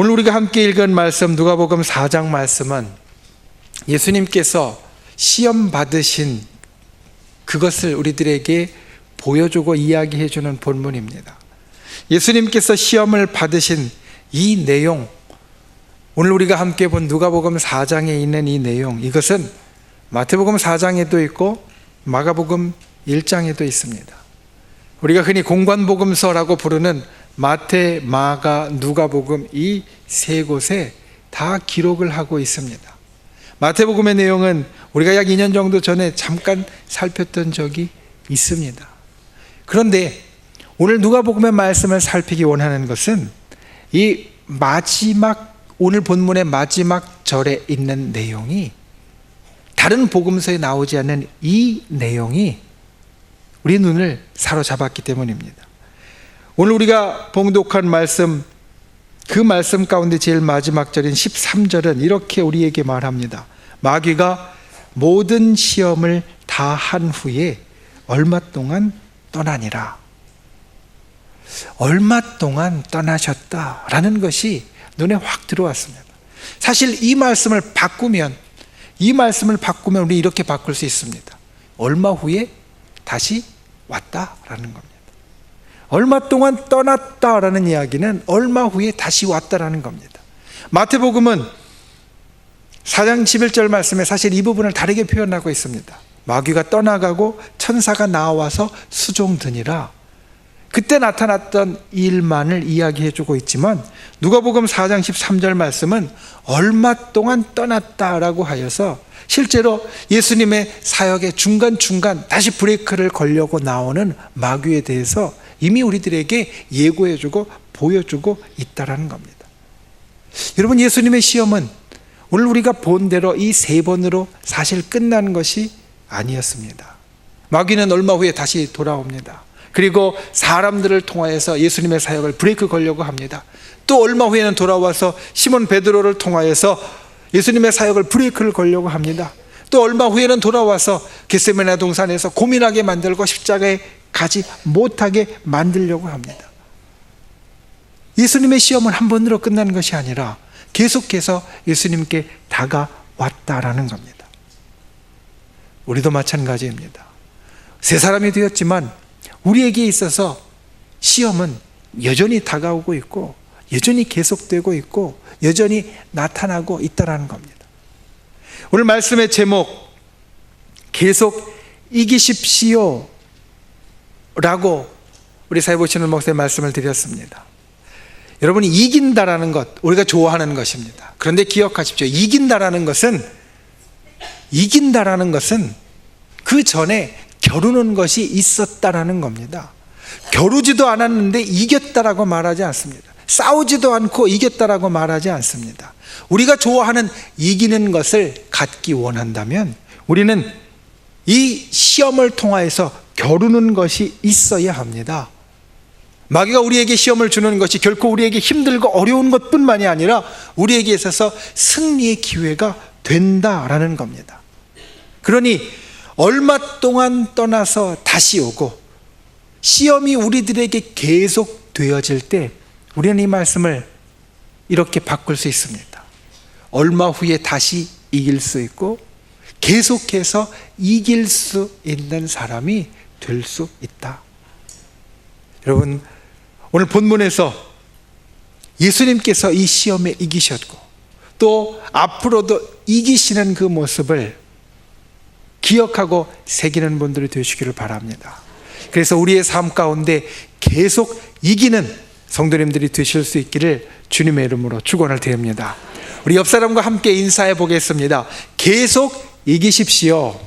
오늘 우리가 함께 읽은 말씀, 누가복음 4장 말씀은 예수님께서 시험 받으신 그것을 우리들에게 보여주고 이야기해주는 본문입니다. 예수님께서 시험을 받으신 이 내용, 오늘 우리가 함께 본 누가복음 4장에 있는 이 내용, 이것은 마태복음 4장에도 있고 마가복음 1장에도 있습니다. 우리가 흔히 공관복음서라고 부르는 마태, 마가, 누가복음 이 세 곳에 다 기록을 하고 있습니다. 마태복음의 내용은 우리가 약 2년 정도 전에 잠깐 살폈던 적이 있습니다. 그런데 오늘 누가복음의 말씀을 살피기 원하는 것은 이 마지막, 오늘 본문의 마지막 절에 있는 내용이, 다른 복음서에 나오지 않는 이 내용이 우리 눈을 사로잡았기 때문입니다. 오늘 우리가 봉독한 말씀, 그 말씀 가운데 제일 마지막 절인 13절은 이렇게 우리에게 말합니다. 마귀가 모든 시험을 다 한 후에 얼마 동안 떠나니라. 얼마 동안 떠나셨다라는 것이 눈에 확 들어왔습니다. 사실 이 말씀을 바꾸면 우리 이렇게 바꿀 수 있습니다. 얼마 후에 다시 왔다라는 겁니다. 얼마 동안 떠났다라는 이야기는 얼마 후에 다시 왔다라는 겁니다. 마태복음은 4장 11절 말씀에 사실 이 부분을 다르게 표현하고 있습니다. 마귀가 떠나가고 천사가 나와서 수종드니라. 그때 나타났던 일만을 이야기해 주고 있지만 누가복음 4장 13절 말씀은 얼마 동안 떠났다라고 하여서 실제로 예수님의 사역의 중간중간 다시 브레이크를 걸려고 나오는 마귀에 대해서 이미 우리들에게 예고해 주고 보여주고 있다라는 겁니다. 여러분, 예수님의 시험은 오늘 우리가 본 대로 이 세 번으로 사실 끝난 것이 아니었습니다. 마귀는 얼마 후에 다시 돌아옵니다. 그리고 사람들을 통하여서 예수님의 사역을 브레이크 걸려고 합니다. 또 얼마 후에는 돌아와서 시몬 베드로를 통하여서 예수님의 사역을 브레이크를 걸려고 합니다. 또 얼마 후에는 돌아와서 겟세마네 동산에서 고민하게 만들고 십자가에 가지 못하게 만들려고 합니다. 예수님의 시험은 한 번으로 끝난 것이 아니라 계속해서 예수님께 다가왔다라는 겁니다. 우리도 마찬가지입니다. 새 사람이 되었지만 우리에게 있어서 시험은 여전히 다가오고 있고 여전히 계속되고 있고 여전히 나타나고 있다는 겁니다. 오늘 말씀의 제목, 계속 이기십시오 라고 우리 사회보시는 목사의 말씀을 드렸습니다. 여러분이 이긴다라는 것, 우리가 좋아하는 것입니다. 그런데 기억하십시오. 이긴다라는 것은 그 전에 겨루는 것이 있었다라는 겁니다. 겨루지도 않았는데 이겼다라고 말하지 않습니다. 싸우지도 않고 이겼다라고 말하지 않습니다. 우리가 좋아하는 이기는 것을 갖기 원한다면 우리는 이 시험을 통하여서 겨루는 것이 있어야 합니다. 마귀가 우리에게 시험을 주는 것이 결코 우리에게 힘들고 어려운 것뿐만이 아니라 우리에게 있어서 승리의 기회가 된다라는 겁니다. 그러니 얼마 동안 떠나서 다시 오고 시험이 우리들에게 계속 되어질 때 우리는 이 말씀을 이렇게 바꿀 수 있습니다. 얼마 후에 다시 이길 수 있고 계속해서 이길 수 있는 사람이 될 수 있다. 여러분, 오늘 본문에서 예수님께서 이 시험에 이기셨고 또 앞으로도 이기시는 그 모습을 기억하고 새기는 분들이 되시기를 바랍니다. 그래서 우리의 삶 가운데 계속 이기는 성도님들이 되실 수 있기를 주님의 이름으로 축원을 드립니다. 우리 옆 사람과 함께 인사해 보겠습니다. 계속 이기십시오.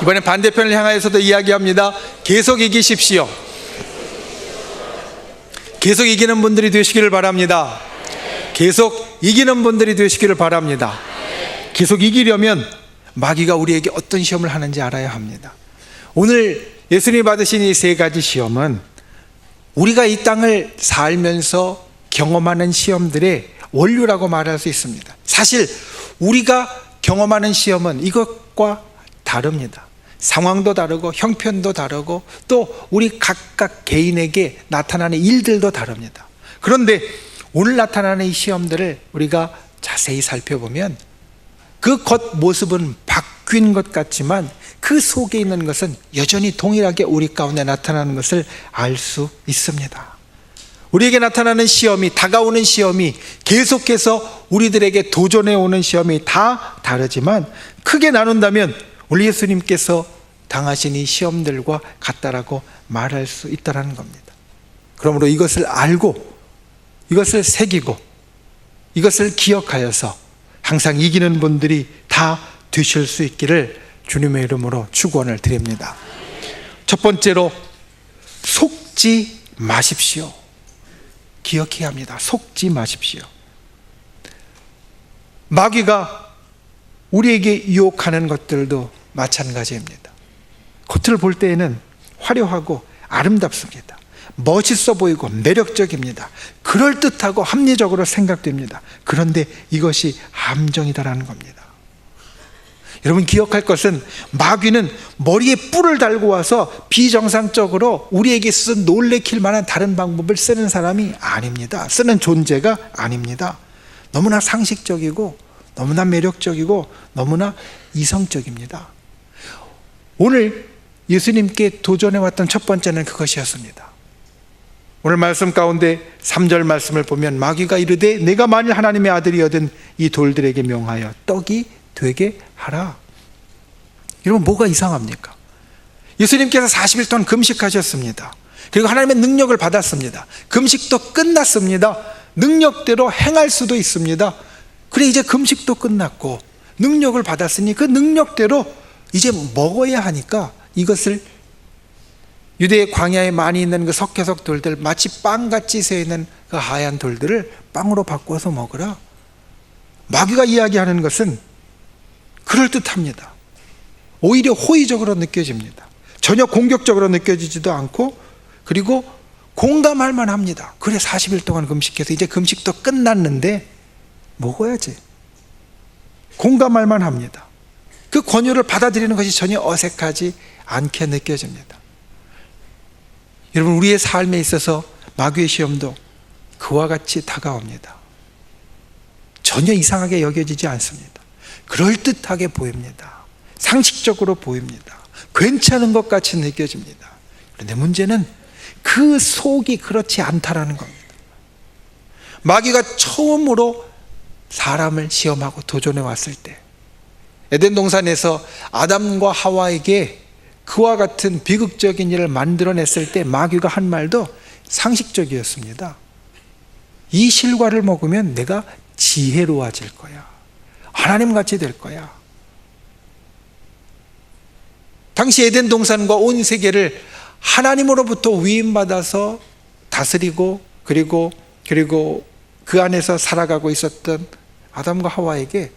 이번엔 반대편을 향하여서도 이야기합니다. 계속 이기십시오. 계속 이기는 분들이 되시기를 바랍니다. 계속 이기는 분들이 되시기를 바랍니다. 계속 이기려면 마귀가 우리에게 어떤 시험을 하는지 알아야 합니다. 오늘 예수님이 받으신 이 세 가지 시험은 우리가 이 땅을 살면서 경험하는 시험들의 원료라고 말할 수 있습니다. 사실 우리가 경험하는 시험은 이것과 다릅니다. 상황도 다르고 형편도 다르고 또 우리 각각 개인에게 나타나는 일들도 다릅니다. 그런데 오늘 나타나는 이 시험들을 우리가 자세히 살펴보면 그 겉모습은 바뀐 것 같지만 그 속에 있는 것은 여전히 동일하게 우리 가운데 나타나는 것을 알 수 있습니다. 우리에게 나타나는 시험이, 다가오는 시험이, 계속해서 우리들에게 도전해 오는 시험이 다 다르지만 크게 나눈다면 우리 예수님께서 당하신 이 시험들과 같다라고 말할 수 있다는 겁니다. 그러므로 이것을 알고 이것을 새기고 이것을 기억하여서 항상 이기는 분들이 다 되실 수 있기를 주님의 이름으로 축원을 드립니다. 첫 번째로 속지 마십시오. 기억해야 합니다. 속지 마십시오. 마귀가 우리에게 유혹하는 것들도 마찬가지입니다. 겉을 볼 때에는 화려하고 아름답습니다. 멋있어 보이고 매력적입니다. 그럴듯하고 합리적으로 생각됩니다. 그런데 이것이 함정이다라는 겁니다. 여러분 기억할 것은 마귀는 머리에 뿔을 달고 와서 비정상적으로 우리에게 있어서 놀래킬 만한 다른 방법을 쓰는 사람이 아닙니다. 쓰는 존재가 아닙니다. 너무나 상식적이고 너무나 매력적이고 너무나 이성적입니다. 오늘 예수님께 도전해왔던 첫 번째는 그것이었습니다. 오늘 말씀 가운데 3절 말씀을 보면 마귀가 이르되 내가 만일 하나님의 아들이거든 이 돌들에게 명하여 떡이 되게 하라. 여러분 뭐가 이상합니까? 예수님께서 40일 동안 금식하셨습니다. 그리고 하나님의 능력을 받았습니다. 금식도 끝났습니다. 능력대로 행할 수도 있습니다. 그래 이제 금식도 끝났고 능력을 받았으니 그 능력대로 이제 먹어야 하니까 이것을 유대의 광야에 많이 있는 그 석회석 돌들, 마치 빵같이 새있는 그 하얀 돌들을 빵으로 바꿔서 먹으라. 마귀가 이야기하는 것은 그럴듯합니다. 오히려 호의적으로 느껴집니다. 전혀 공격적으로 느껴지지도 않고 그리고 공감할 만합니다. 그래 40일 동안 금식해서 이제 금식도 끝났는데 먹어야지. 공감할 만합니다. 그 권유를 받아들이는 것이 전혀 어색하지 않게 느껴집니다. 여러분 우리의 삶에 있어서 마귀의 시험도 그와 같이 다가옵니다. 전혀 이상하게 여겨지지 않습니다. 그럴듯하게 보입니다. 상식적으로 보입니다. 괜찮은 것 같이 느껴집니다. 그런데 문제는 그 속이 그렇지 않다라는 겁니다. 마귀가 처음으로 사람을 시험하고 도전해 왔을 때 에덴 동산에서 아담과 하와에게 그와 같은 비극적인 일을 만들어냈을 때 마귀가 한 말도 상식적이었습니다. 이 실과를 먹으면 내가 지혜로워질 거야. 하나님같이 될 거야. 당시 에덴 동산과 온 세계를 하나님으로부터 위임받아서 다스리고 그리고 그 안에서 살아가고 있었던 아담과 하와에게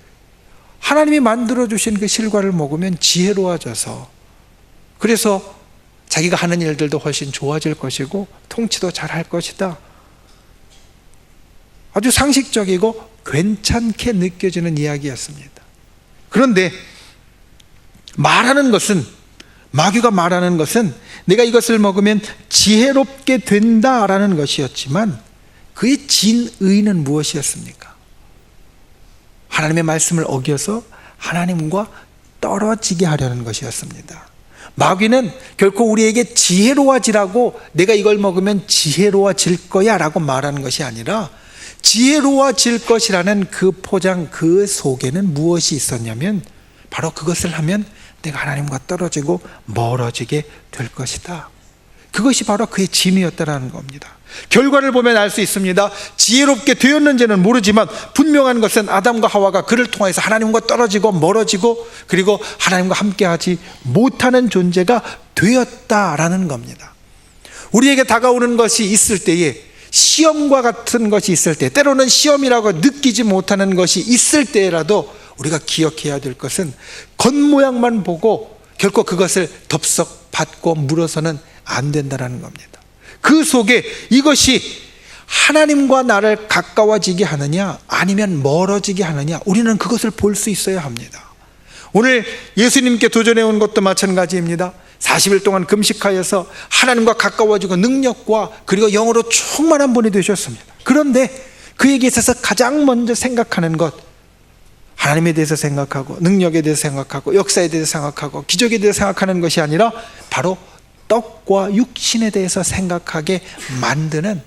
하나님이 만들어주신 그 실과를 먹으면 지혜로워져서 그래서 자기가 하는 일들도 훨씬 좋아질 것이고 통치도 잘할 것이다. 아주 상식적이고 괜찮게 느껴지는 이야기였습니다. 그런데 마귀가 말하는 것은 내가 이것을 먹으면 지혜롭게 된다라는 것이었지만 그의 진의는 무엇이었습니까? 하나님의 말씀을 어겨서 하나님과 떨어지게 하려는 것이었습니다. 마귀는 결코 우리에게 지혜로워지라고 내가 이걸 먹으면 지혜로워질 거야 라고 말하는 것이 아니라 지혜로워질 것이라는 그 포장 그 속에는 무엇이 있었냐면 바로 그것을 하면 내가 하나님과 떨어지고 멀어지게 될 것이다. 그것이 바로 그의 진의였다라는 겁니다. 결과를 보면 알 수 있습니다. 지혜롭게 되었는지는 모르지만 분명한 것은 아담과 하와가 그를 통해서 하나님과 떨어지고 멀어지고 그리고 하나님과 함께하지 못하는 존재가 되었다라는 겁니다. 우리에게 다가오는 것이 있을 때에 시험과 같은 것이 있을 때 때로는 시험이라고 느끼지 못하는 것이 있을 때라도 우리가 기억해야 될 것은 겉모양만 보고 결코 그것을 덥석 받고 물어서는 안 된다는 겁니다. 그 속에 이것이 하나님과 나를 가까워지게 하느냐 아니면 멀어지게 하느냐 우리는 그것을 볼 수 있어야 합니다. 오늘 예수님께 도전해 온 것도 마찬가지입니다. 40일 동안 금식하여서 하나님과 가까워지고 능력과 그리고 영으로 충만한 분이 되셨습니다. 그런데 그에게 있어서 가장 먼저 생각하는 것, 하나님에 대해서 생각하고 능력에 대해서 생각하고 역사에 대해서 생각하고 기적에 대해서 생각하는 것이 아니라 바로 떡과 육신에 대해서 생각하게 만드는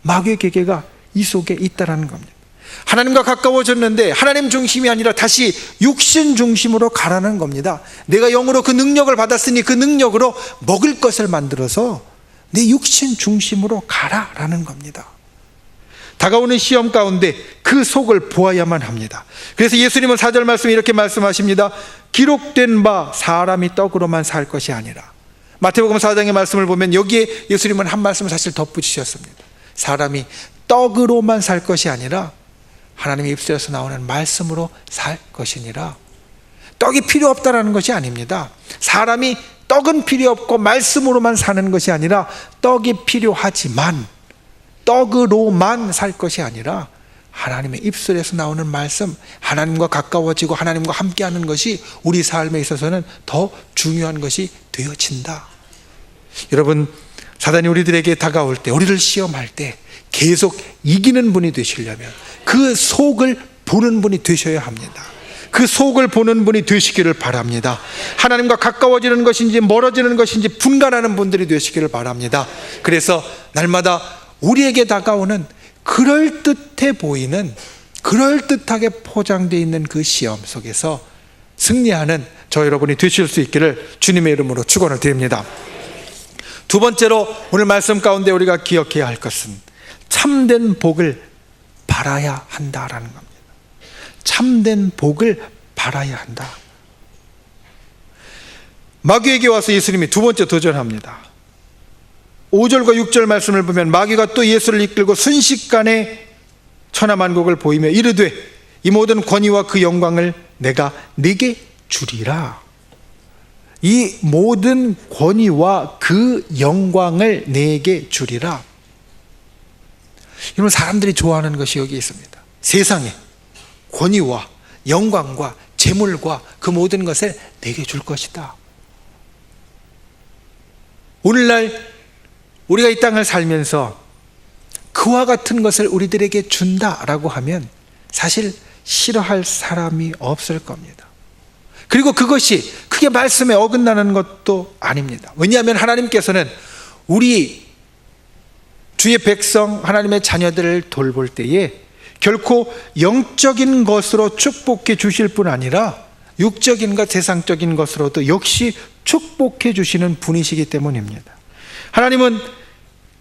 마귀의 계계가 이 속에 있다는 겁니다. 하나님과 가까워졌는데 하나님 중심이 아니라 다시 육신 중심으로 가라는 겁니다. 내가 영으로 그 능력을 받았으니 그 능력으로 먹을 것을 만들어서 내 육신 중심으로 가라라는 겁니다. 다가오는 시험 가운데 그 속을 보아야만 합니다. 그래서 예수님은 4절 말씀에 이렇게 말씀하십니다. 기록된 바 사람이 떡으로만 살 것이 아니라. 마태복음 4장의 말씀을 보면 여기에 예수님은 한 말씀을 사실 덧붙이셨습니다. 사람이 떡으로만 살 것이 아니라 하나님의 입술에서 나오는 말씀으로 살 것이니라. 떡이 필요 없다라는 것이 아닙니다. 사람이 떡은 필요 없고 말씀으로만 사는 것이 아니라 떡이 필요하지만 떡으로만 살 것이 아니라 하나님의 입술에서 나오는 말씀, 하나님과 가까워지고 하나님과 함께하는 것이 우리 삶에 있어서는 더 중요한 것이 되어진다. 여러분, 사단이 우리들에게 다가올 때, 우리를 시험할 때 계속 이기는 분이 되시려면 그 속을 보는 분이 되셔야 합니다. 그 속을 보는 분이 되시기를 바랍니다. 하나님과 가까워지는 것인지 멀어지는 것인지 분간하는 분들이 되시기를 바랍니다. 그래서 날마다 우리에게 다가오는 그럴듯해 보이는, 그럴듯하게 포장되어 있는 그 시험 속에서 승리하는 저 여러분이 되실 수 있기를 주님의 이름으로 축원을 드립니다. 두 번째로 오늘 말씀 가운데 우리가 기억해야 할 것은 참된 복을 바라야 한다라는 겁니다. 참된 복을 바라야 한다. 마귀에게 와서 예수님이 두 번째 도전합니다. 5절과 6절 말씀을 보면 마귀가 또 예수를 이끌고 순식간에 천하만국을 보이며 이르되 이 모든 권위와 그 영광을 내가 네게 주리라. 이 모든 권위와 그 영광을 내게 주리라. 여러분, 사람들이 좋아하는 것이 여기 있습니다. 세상에 권위와 영광과 재물과 그 모든 것을 내게 줄 것이다. 오늘날 우리가 이 땅을 살면서 그와 같은 것을 우리들에게 준다라고 하면 사실 싫어할 사람이 없을 겁니다. 그리고 그것이 크게 말씀에 어긋나는 것도 아닙니다. 왜냐하면 하나님께서는 우리 주의 백성, 하나님의 자녀들을 돌볼 때에 결코 영적인 것으로 축복해 주실 뿐 아니라 육적인 것, 세상적인 것으로도 역시 축복해 주시는 분이시기 때문입니다.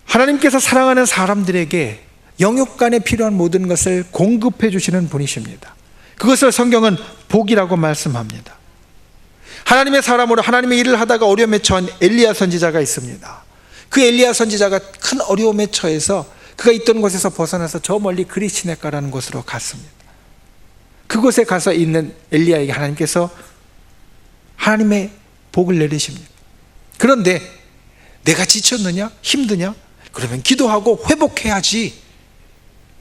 하나님께서 사랑하는 사람들에게 영육간에 필요한 모든 것을 공급해 주시는 분이십니다. 그것을 성경은 복이라고 말씀합니다. 하나님의 사람으로 하나님의 일을 하다가 어려움에 처한 엘리야 선지자가 있습니다. 그 엘리야 선지자가 큰 어려움에 처해서 그가 있던 곳에서 벗어나서 저 멀리 그리시네가라는 곳으로 갔습니다. 그곳에 가서 있는 엘리야에게 하나님께서 하나님의 복을 내리십니다. 그런데 내가 지쳤느냐? 힘드냐? 그러면 기도하고 회복해야지.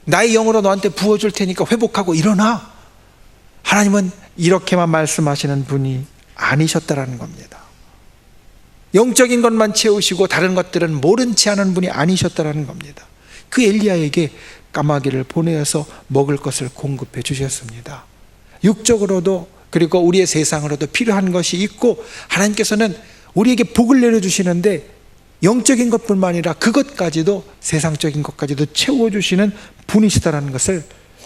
나의 영으로 너한테 부어줄 테니까 회복하고 일어나. 하나님은 이렇게만 말씀하시는 분이 아니셨다라는 겁니다. 영적인 것만 채우시고 다른 것들은 모른 채 하는 분이 아니셨다라는 겁니다. 그 엘리야에게 까마귀를 보내어서 먹을 것을 공급해 주셨습니다. 육적으로도 그리고 우리의 세상으로도 필요한 것이 있고 하나님께서는 우리에게 복을 내려주시는데 영적인 것뿐만 아니라 그것까지도 세상적인 것까지도 채워주시는 분이시다라는 것을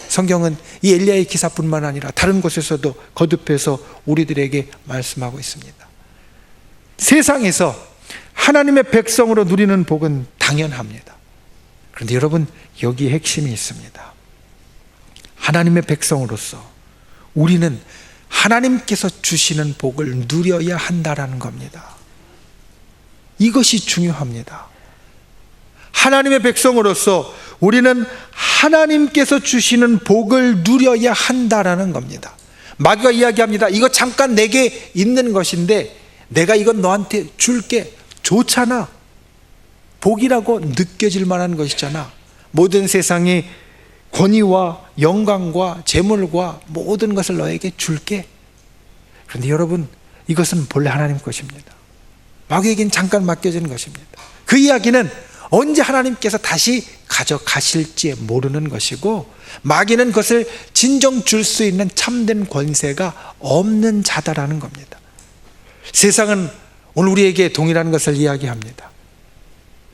성경은 이 엘리야의 기사뿐만 아니라 다른 곳에서도 거듭해서 우리들에게 말씀하고 있습니다. 세상에서 하나님의 백성으로 누리는 복은 당연합니다. 그런데 여러분, 여기에 핵심이 있습니다. 하나님의 백성으로서 우리는 하나님께서 주시는 복을 누려야 한다라는 겁니다. 이것이 중요합니다. 하나님의 백성으로서 우리는 하나님께서 주시는 복을 누려야 한다라는 겁니다. 마귀가 이야기합니다. 이거 잠깐 내게 있는 것인데 내가 이건 너한테 줄게. 좋잖아. 복이라고 느껴질 만한 것이잖아. 모든 세상의 권위와 영광과 재물과 모든 것을 너에게 줄게. 그런데 여러분, 이것은 본래 하나님 것입니다. 마귀에겐 잠깐 맡겨진 것입니다. 그 이야기는 언제 하나님께서 다시 가져가실지 모르는 것이고, 마귀는 그것을 진정 줄 수 있는 참된 권세가 없는 자다라는 겁니다. 세상은 오늘 우리에게 동일한 것을 이야기합니다.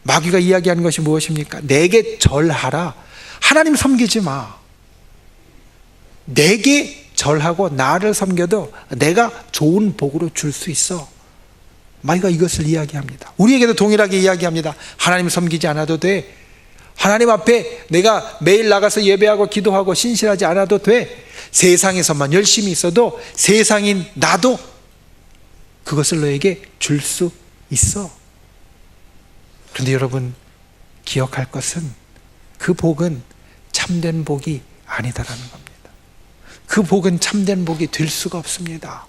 마귀가 이야기하는 것이 무엇입니까? 내게 절하라. 하나님 섬기지 마. 내게 절하고 나를 섬겨도 내가 좋은 복으로 줄 수 있어. 마귀가 이것을 이야기합니다. 우리에게도 동일하게 이야기합니다. 하나님 섬기지 않아도 돼. 하나님 앞에 내가 매일 나가서 예배하고 기도하고 신실하지 않아도 돼. 세상에서만 열심히 있어도 세상인 나도 그것을 너에게 줄 수 있어. 그런데 여러분, 기억할 것은 그 복은 참된 복이 아니다라는 겁니다. 그 복은 참된 복이 될 수가 없습니다.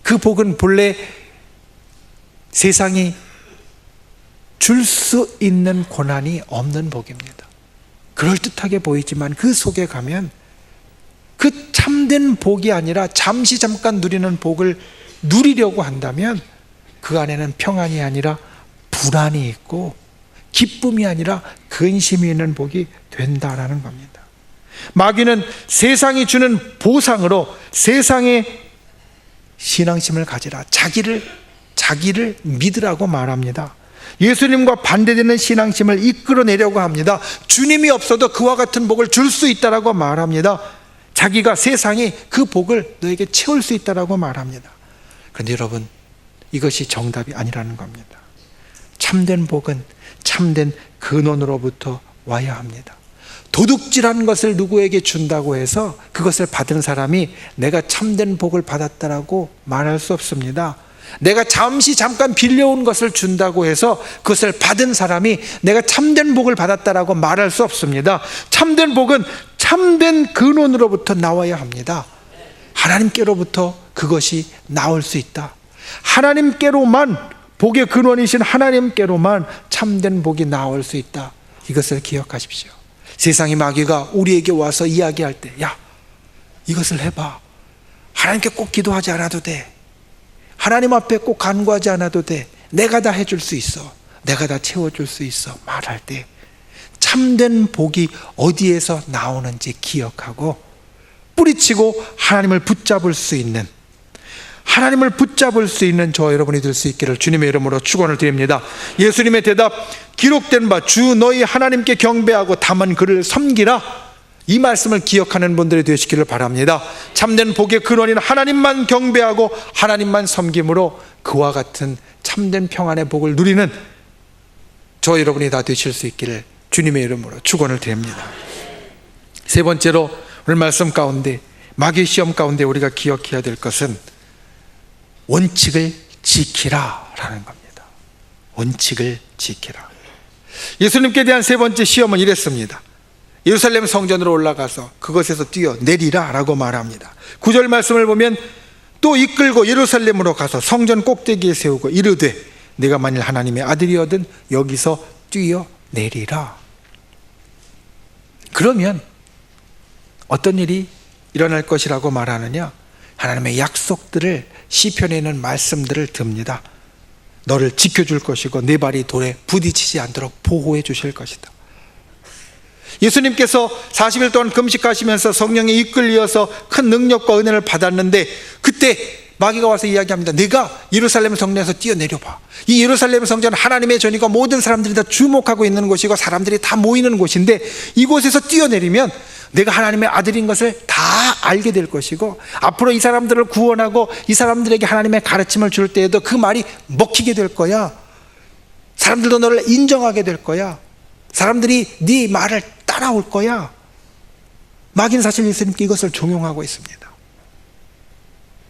그 복은 본래 세상이 줄 수 있는 고난이 없는 복입니다. 그럴듯하게 보이지만 그 속에 가면 그 참된 복이 아니라 잠깐 누리는 복을 누리려고 한다면 그 안에는 평안이 아니라 불안이 있고 기쁨이 아니라 근심이 있는 복이 된다라는 겁니다. 마귀는 세상이 주는 보상으로 세상의 신앙심을 가지라, 자기를 믿으라고 말합니다. 예수님과 반대되는 신앙심을 이끌어내려고 합니다. 주님이 없어도 그와 같은 복을 줄 수 있다라고 말합니다. 자기가 세상이 그 복을 너에게 채울 수 있다라고 말합니다. 그런데 여러분, 이것이 정답이 아니라는 겁니다. 참된 복은 참된 근원으로부터 와야 합니다. 도둑질한 것을 누구에게 준다고 해서 그것을 받은 사람이 내가 참된 복을 받았다라고 말할 수 없습니다. 내가 잠깐 빌려온 것을 준다고 해서 그것을 받은 사람이 내가 참된 복을 받았다라고 말할 수 없습니다. 참된 복은 참된 근원으로부터 나와야 합니다. 하나님께로부터 그것이 나올 수 있다. 하나님께로만, 복의 근원이신 하나님께로만 참된 복이 나올 수 있다. 이것을 기억하십시오. 세상의 마귀가 우리에게 와서 이야기할 때, 야, 이것을 해봐. 하나님께 꼭 기도하지 않아도 돼. 하나님 앞에 꼭 간구하지 않아도 돼. 내가 다 해줄 수 있어. 내가 다 채워줄 수 있어. 말할 때 참된 복이 어디에서 나오는지 기억하고 뿌리치고 하나님을 붙잡을 수 있는 저 여러분이 될 수 있기를 주님의 이름으로 축원을 드립니다. 예수님의 대답, 기록된 바 주 너희 하나님께 경배하고 다만 그를 섬기라. 이 말씀을 기억하는 분들이 되시기를 바랍니다. 참된 복의 근원인 하나님만 경배하고 하나님만 섬김으로 그와 같은 참된 평안의 복을 누리는 저 여러분이 다 되실 수 있기를 주님의 이름으로 축원을 드립니다. 세 번째로 오늘 말씀 가운데, 마귀의 시험 가운데 우리가 기억해야 될 것은 원칙을 지키라라는 겁니다. 원칙을 지키라. 예수님께 대한 세 번째 시험은 이랬습니다. 예루살렘 성전으로 올라가서 그것에서 뛰어내리라 라고 말합니다. 9절 말씀을 보면 또 이끌고 예루살렘으로 가서 성전 꼭대기에 세우고 이르되 네가 만일 하나님의 아들이거든 여기서 뛰어내리라. 그러면 어떤 일이 일어날 것이라고 말하느냐? 하나님의 약속들을, 시편에 있는 말씀들을 듭니다. 너를 지켜줄 것이고 네 발이 돌에 부딪히지 않도록 보호해 주실 것이다. 예수님께서 40일 동안 금식하시면서 성령에 이끌려서 큰 능력과 은혜를 받았는데 그때 마귀가 와서 이야기합니다. 네가 예루살렘 성전에서 뛰어내려봐. 이 예루살렘 성전은 하나님의 전이고 모든 사람들이 다 주목하고 있는 곳이고 사람들이 다 모이는 곳인데 이곳에서 뛰어내리면 내가 하나님의 아들인 것을 다 알게 될 것이고 앞으로 이 사람들을 구원하고 이 사람들에게 하나님의 가르침을 줄 때에도 그 말이 먹히게 될 거야. 사람들도 너를 인정하게 될 거야. 사람들이 네 말을 따라올 거야. 마귀는 사실 예수님께 이것을 종용하고 있습니다.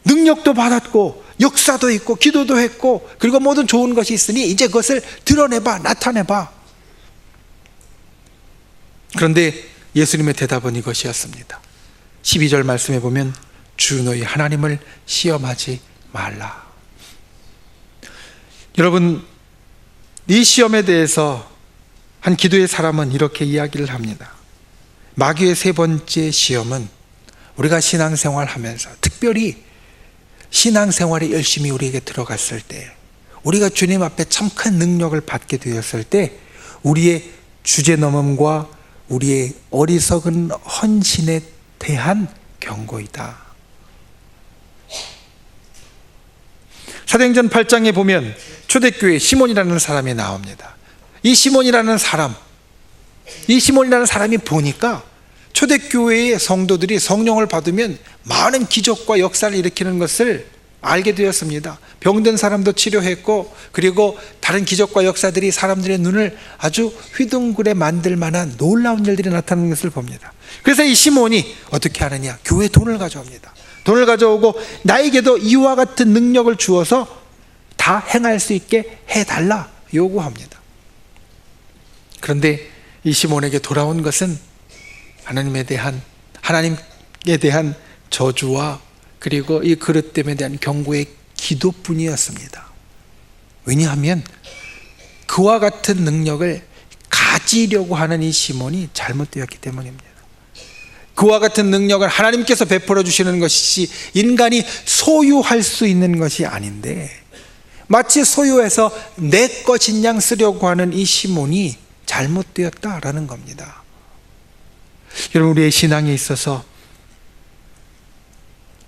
능력도 받았고 역사도 있고 기도도 했고 그리고 모든 좋은 것이 있으니 이제 그것을 드러내봐, 나타내봐. 그런데 예수님의 대답은 이것이었습니다. 12절 말씀에 보면 주 너희 하나님을 시험하지 말라. 여러분, 이 시험에 대해서 한 기도의 사람은 이렇게 이야기를 합니다. 마귀의 세 번째 시험은 우리가 신앙생활하면서 특별히 신앙생활에 열심히 우리에게 들어갔을 때, 우리가 주님 앞에 참 큰 능력을 받게 되었을 때 우리의 주제넘음과 우리의 어리석은 헌신에 대한 경고이다. 사도행전 8장에 보면 초대교회 시몬이라는 사람이 나옵니다. 이 시몬이라는 사람이 보니까 초대교회의 성도들이 성령을 받으면 많은 기적과 역사를 일으키는 것을 알게 되었습니다. 병든 사람도 치료했고, 그리고 다른 기적과 역사들이 사람들의 눈을 아주 휘둥그레 만들 만한 놀라운 일들이 나타나는 것을 봅니다. 그래서 이 시몬이 어떻게 하느냐? 교회에 돈을 가져옵니다. 돈을 가져오고 나에게도 이와 같은 능력을 주어서 다 행할 수 있게 해달라 요구합니다. 그런데 이 시몬에게 돌아온 것은 하나님에 대한 저주와 그리고 이 그릇됨에 대한 경고의 기도뿐이었습니다. 왜냐하면 그와 같은 능력을 가지려고 하는 이 시몬이 잘못되었기 때문입니다. 그와 같은 능력을 하나님께서 베풀어 주시는 것이지 인간이 소유할 수 있는 것이 아닌데, 마치 소유해서 내 것인 양 쓰려고 하는 이 시몬이 잘못되었다라는 겁니다. 여러분, 우리의 신앙에 있어서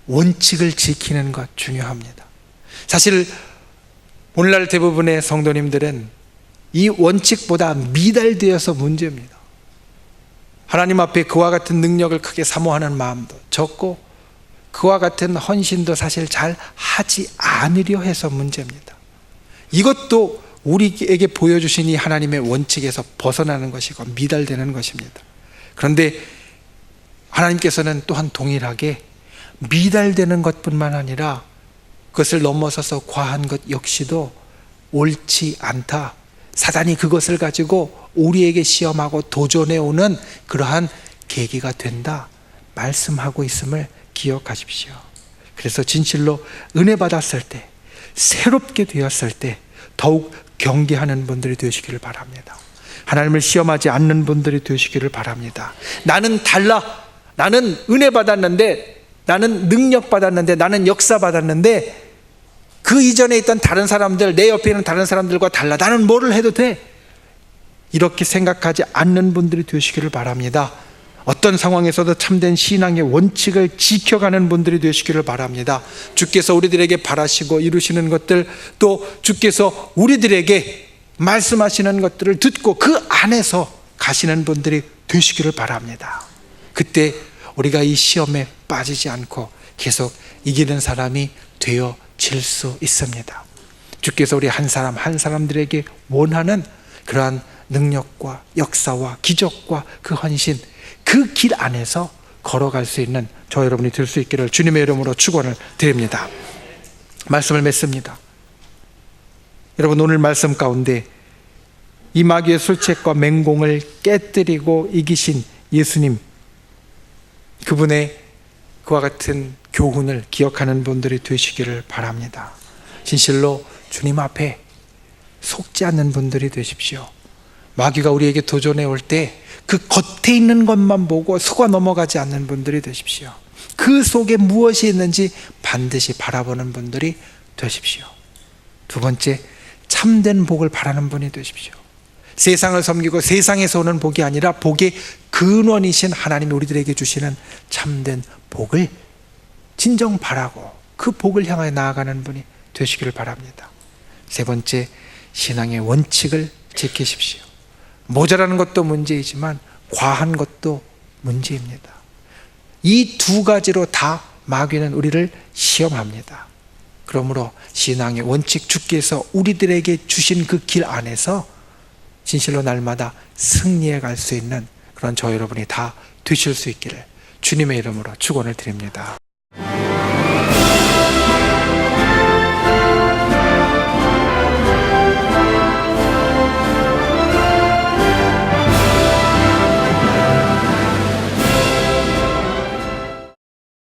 원칙을 지키는 것 중요합니다. 사실 오늘날 대부분의 성도님들은 이 원칙보다 미달되어서 문제입니다. 하나님 앞에 그와 같은 능력을 크게 사모하는 마음도 적고, 그와 같은 헌신도 사실 잘 하지 않으려 해서 문제입니다. 이것도 우리에게 보여주신 이 하나님의 원칙에서 벗어나는 것이고 미달되는 것입니다. 그런데 하나님께서는 또한 동일하게 미달되는 것뿐만 아니라 그것을 넘어서서 과한 것 역시도 옳지 않다, 사단이 그것을 가지고 우리에게 시험하고 도전해 오는 그러한 계기가 된다 말씀하고 있음을 기억하십시오. 그래서 진실로 은혜 받았을 때, 새롭게 되었을 때 더욱 경계하는 분들이 되시기를 바랍니다. 하나님을 시험하지 않는 분들이 되시기를 바랍니다. 나는 달라, 나는 은혜 받았는데, 나는 능력 받았는데, 나는 역사 받았는데 그 이전에 있던 다른 사람들, 내 옆에 있는 다른 사람들과 달라, 나는 뭐를 해도 돼, 이렇게 생각하지 않는 분들이 되시기를 바랍니다. 어떤 상황에서도 참된 신앙의 원칙을 지켜가는 분들이 되시기를 바랍니다. 주께서 우리들에게 바라시고 이루시는 것들, 또 주께서 우리들에게 말씀하시는 것들을 듣고 그 안에서 가시는 분들이 되시기를 바랍니다. 그때 우리가 이 시험에 빠지지 않고 계속 이기는 사람이 되어질 수 있습니다. 주께서 우리 한 사람 한 사람들에게 원하는 그러한 능력과 역사와 기적과 그 헌신, 그 길 안에서 걸어갈 수 있는 저 여러분이 될 수 있기를 주님의 이름으로 축원을 드립니다. 말씀을 맺습니다. 여러분, 오늘 말씀 가운데 이 마귀의 술책과 맹공을 깨뜨리고 이기신 예수님, 그분의 그와 같은 교훈을 기억하는 분들이 되시기를 바랍니다. 진실로 주님 앞에 속지 않는 분들이 되십시오. 마귀가 우리에게 도전해 올 때 그 겉에 있는 것만 보고 속아 넘어가지 않는 분들이 되십시오. 그 속에 무엇이 있는지 반드시 바라보는 분들이 되십시오. 두 번째, 참된 복을 바라는 분이 되십시오. 세상을 섬기고 세상에서 오는 복이 아니라 복의 근원이신 하나님이 우리들에게 주시는 참된 복을 진정 바라고 그 복을 향하여 나아가는 분이 되시기를 바랍니다. 세 번째, 신앙의 원칙을 지키십시오. 모자라는 것도 문제이지만 과한 것도 문제입니다. 이 두 가지로 다 마귀는 우리를 시험합니다. 그러므로 신앙의 원칙, 주께서 우리들에게 주신 그 길 안에서 진실로 날마다 승리해 갈 수 있는 그런 저 여러분이 다 되실 수 있기를 주님의 이름으로 축원을 드립니다.